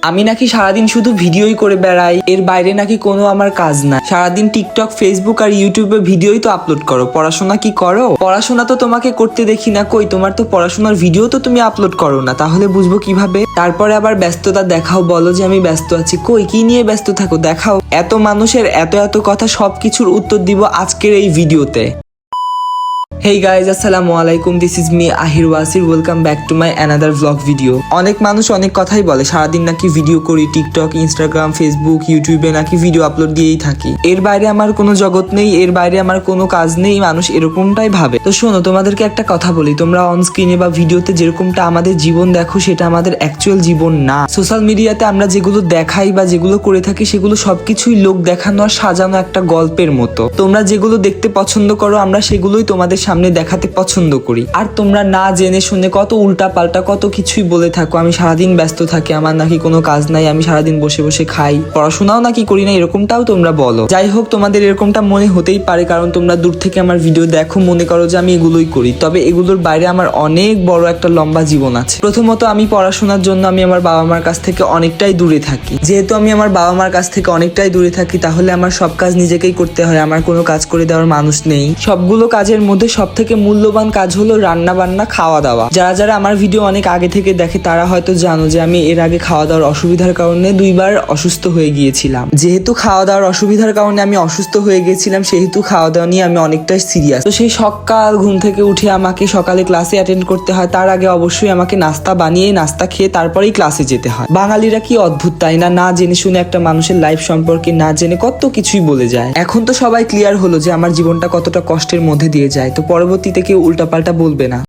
আমি নাকি সারাদিন শুধু ভিডিওই করে বেড়াই, এর বাইরে নাকি কোনো আমার কাজ না। সারাদিন টিকটক, ফেসবুক আর ইউটিউবে ভিডিওই তো আপলোড করো, পড়াশোনা কি করো? পড়াশোনা তো তোমাকে করতে দেখি না। কই, তোমার তো পড়াশোনার ভিডিও তো তুমি আপলোড করো না, তাহলে বুঝবো কিভাবে? তারপরে আবার ব্যস্ততা দেখাও, বলো যে আমি ব্যস্ত আছি। কই, কি নিয়ে ব্যস্ত থাকো দেখাও। এত মানুষের এত এত কথা, সবকিছুর উত্তর দিব আজকের এই ভিডিওতে। হেই গাইজ, আসসালামু আলাইকুম, this is me Ahir ওয়াসির। Welcome back to my another vlog video. অনেক মানুষ অনেক কথাই বলে, সারাদিন নাকি ভিডিও করি, টিকটক, ইনস্টাগ্রাম, ফেসবুক, ইউটিউবে নাকি ভিডিও আপলোড দিয়েই থাকি। এর বাইরে আমার কোনো জগৎ নেই, এর বাইরে আমার কোনো কাজ নেই, মানুষ এরকমটাই ভাবে। তো শোনো, তোমাদেরকে একটা কথা বলি, তোমরা অন স্ক্রিনে বা ভিডিওতে যেরকমটা আমাদের জীবন দেখো, সেটা আমাদের অ্যাকচুয়াল জীবন না। সোশ্যাল মিডিয়াতে আমরা যেগুলো দেখাই বা যেগুলো করে থাকি, সেগুলো সবকিছুই লোক দেখানো আর সাজানো একটা গল্পের মতো। তোমরা যেগুলো দেখতে পছন্দ করো, আমরা সেগুলোই তোমাদের সামনে দেখাতে পছন্দ করি। আর তোমরা না জেনে শুনে কত উল্টা পাল্টা কত কিছুই বলে থাকো। আমি সারাদিন ব্যস্ত থাকি, আমার নাকি কোনো কাজ নাই, আমি সারাদিন বসে বসে খাই, পড়াশোনাও নাকি করি না, এরকমটাও তোমরা বলো। যাই হোক, তোমাদের এরকমটা মনে হতেই পারে, কারণ তোমরা দূর থেকে আমার ভিডিও দেখো, মনে করো যে আমি এগুলোই করি। তবে এগুলোর বাইরে আমার অনেক বড় একটা লম্বা জীবন আছে। প্রথমত, আমি পড়াশোনার জন্য আমি আমার বাবা মার কাছ থেকে অনেকটাই দূরে থাকি। যেহেতু আমি আমার বাবা মার কাছ থেকে অনেকটাই দূরে থাকি, তাহলে আমার সব কাজ নিজেকেই করতে হয়। আমার কোনো কাজ করে দেওয়ার মানুষ নেই। সবগুলো কাজের মধ্যে সব থেকে মূল্যবান কাজ হলো রান্না বান্না, খাওয়া দাওয়া। যারা যারা আমার ভিডিও অনেক আগে থেকে দেখে, তারা হয়তো জানো যে আমি এর আগে খাওয়া দাওয়ার অসুবিধার কারণে 2বার অসুস্থ হয়ে গিয়েছিলাম। যেহেতু খাওয়া দাওয়ার অসুবিধার কারণে আমি অসুস্থ হয়ে গেছিলাম, সেহেতু খাওয়া দাওয়া নিয়ে আমি অনেকটাই সিরিয়াস। তো সেই সকাল ঘুম থেকে উঠে আমাকে সকালে ক্লাসে অ্যাটেন্ড করতে হয়। তার আগে অবশ্যই আমাকে নাস্তা বানিয়ে, নাস্তা খেয়ে তারপরেই ক্লাসে যেতে হয়। বাঙালিরা কি অদ্ভুত, তাই না? না জেনে শুনে একটা মানুষের লাইফ সম্পর্কে না জেনে কত কিছুই বলে যায়। এখন তো সবাই ক্লিয়ার হলো যে আমার জীবনটা কতটা কষ্টের মধ্যে দিয়ে যায়। তো পরবর্তীতে কেউ উল্টাপাল্টা বলবে না।